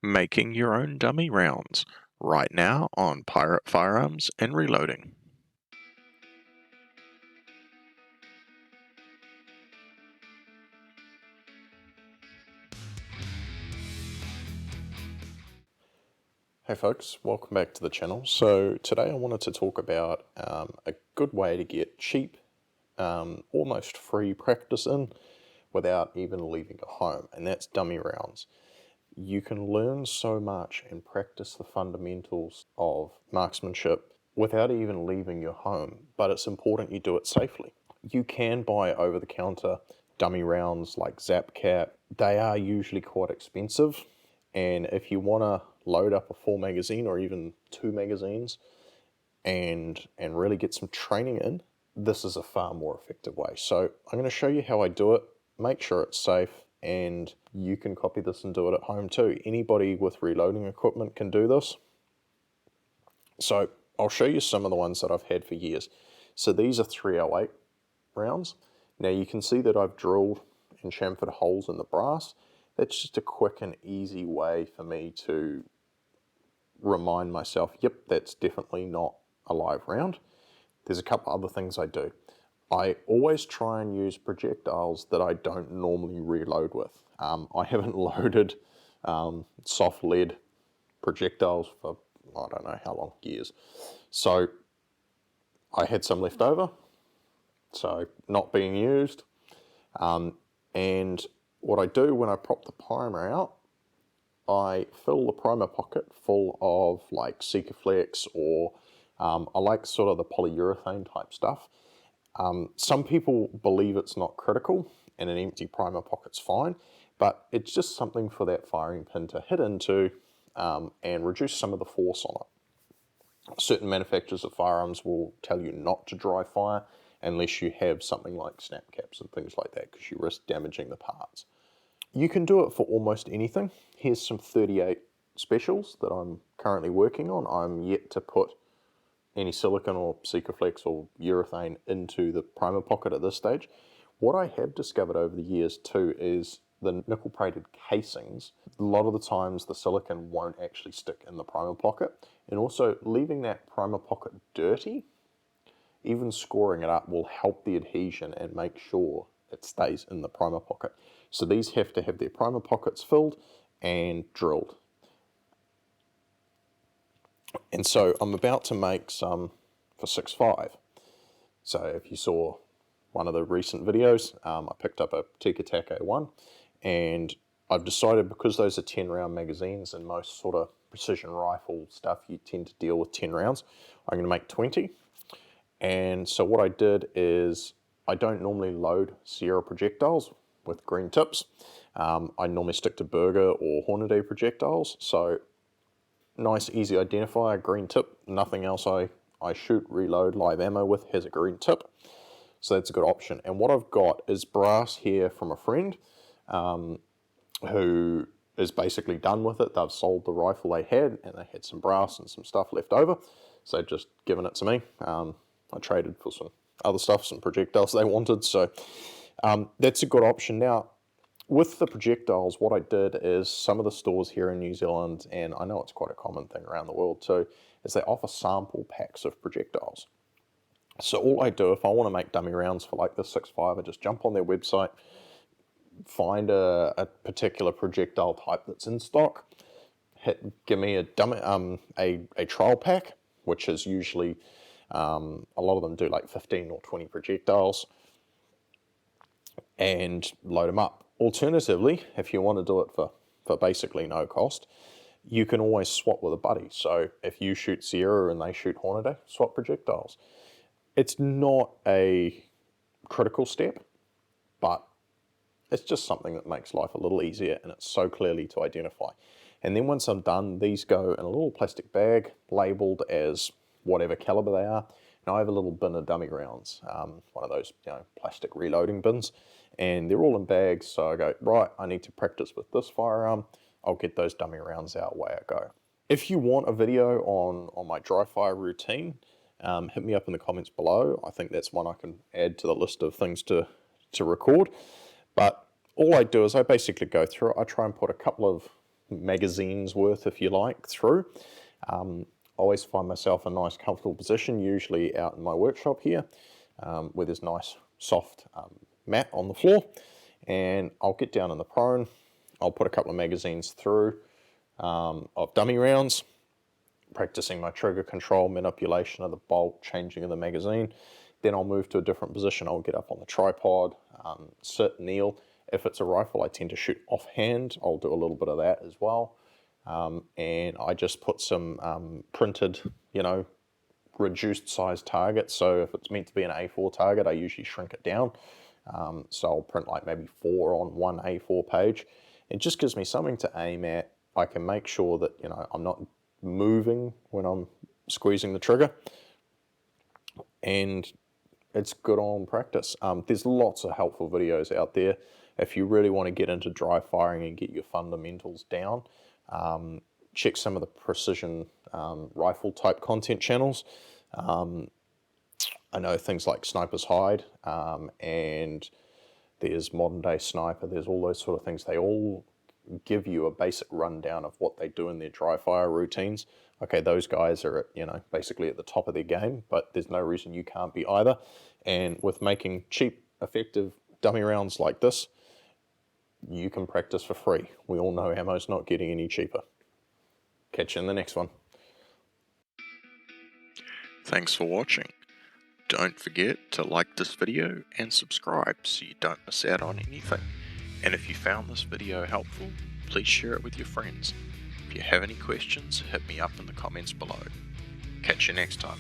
Making your own dummy rounds, right now on Pirate Firearms and Reloading. Hey folks, welcome back to the channel. So today I wanted to talk about a good way to get cheap, almost free practice in without even leaving your home, and that's dummy rounds. You can learn so much and practice the fundamentals of marksmanship without even leaving your home, but it's important you do it safely. You can buy over-the-counter dummy rounds like Zap Cap. They are usually quite expensive, and if you want to load up a full magazine or even 2 magazines and really get some training in, this is a far more effective way. So I'm going to show you how I do it, make sure it's safe, and you can copy this and do it at home too. Anybody with reloading equipment can do this. So I'll show you some of the ones that I've had for years. So these are 308 rounds. Now you can see that I've drilled and chamfered holes in the brass. That's just a quick and easy way for me to remind myself, yep, that's definitely not a live round. There's a couple other things I do. I always try and use projectiles that I don't normally reload with. I haven't loaded soft lead projectiles for, I don't know how long, years. So I had some left over, so not being used. And what I do when I prop the primer out, I fill the primer pocket full of like Sikaflex or I like sort of the polyurethane type stuff. Some people believe it's not critical and an empty primer pocket's fine, but it's just something for that firing pin to hit into and reduce some of the force on it. Certain manufacturers of firearms will tell you not to dry fire unless you have something like snap caps and things like that, because you risk damaging the parts. You can do it for almost anything. Here's some 38 specials that I'm currently working on. I'm yet to put any silicone or Sikaflex or urethane into the primer pocket at this stage. What I have discovered over the years too is the nickel-plated casings, a lot of the times the silicone won't actually stick in the primer pocket, and also leaving that primer pocket dirty, even scoring it up, will help the adhesion and make sure it stays in the primer pocket. So these have to have their primer pockets filled and drilled. And so I'm about to make some for 6.5. So if you saw one of the recent videos, I picked up a Tic Tac A1, and I've decided, because those are 10 round magazines and most sort of precision rifle stuff you tend to deal with 10 rounds, I'm going to make 20. And so what I did is, I don't normally load Sierra projectiles with green tips. I normally stick to Burger or Hornady projectiles. So nice, easy identifier, green tip. Nothing else I shoot, reload, live ammo with has a green tip. So that's a good option. And what I've got is brass here from a friend who is basically done with it. They've sold the rifle they had, and they had some brass and some stuff left over. So they've just given it to me. I traded for some other stuff, some projectiles they wanted. So that's a good option. Now, with the projectiles, what I did is, some of the stores here in New Zealand, and I know it's quite a common thing around the world too, is they offer sample packs of projectiles. So all I do, if I want to make dummy rounds for like the 6.5, I just jump on their website, find a particular projectile type that's in stock, give me a dummy, a trial pack, which is usually, a lot of them do like 15 or 20 projectiles, and load them up. Alternatively, if you want to do it for basically no cost, you can always swap with a buddy. So if you shoot Sierra and they shoot Hornady, swap projectiles. It's not a critical step, but it's just something that makes life a little easier, and it's so clearly to identify. And then once I'm done, these go in a little plastic bag labeled as whatever caliber they are. Now I have a little bin of dummy rounds, one of those plastic reloading bins, and they're all in bags. So I go, right, I need to practice with this firearm. I'll get those dummy rounds out, away I go. If you want a video on my dry fire routine, hit me up in the comments below. I think that's one I can add to the list of things to record. But all I do is I basically go through it. I try and put a couple of magazines worth, if you like, through. Always find myself in a nice comfortable position, usually out in my workshop here, where there's nice soft mat on the floor, and I'll get down in the prone. I'll put a couple of magazines through of dummy rounds, practicing my trigger control, manipulation of the bolt, changing of the magazine. Then I'll move to a different position. I'll get up on the tripod, sit, kneel. If it's a rifle, I tend to shoot offhand. I'll do a little bit of that as well. And I just put some printed, reduced size targets. So if it's meant to be an A4 target, I usually shrink it down. So I'll print like maybe 4 on one A4 page. It just gives me something to aim at. I can make sure that, I'm not moving when I'm squeezing the trigger, and it's good on practice. There's lots of helpful videos out there if you really want to get into dry firing and get your fundamentals down. Check some of the precision rifle type content channels. I know things like Sniper's Hide, and there's Modern Day Sniper, there's all those sort of things. They all give you a basic rundown of what they do in their dry fire routines. Okay, those guys are basically at the top of their game, but there's no reason you can't be either. And with making cheap, effective dummy rounds like this, you can practice for free. We all know ammo's not getting any cheaper. Catch you in the next one. Thanks for watching. Don't forget to like this video and subscribe so you don't miss out on anything. And if you found this video helpful, please share it with your friends. If you have any questions, hit me up in the comments below. Catch you next time.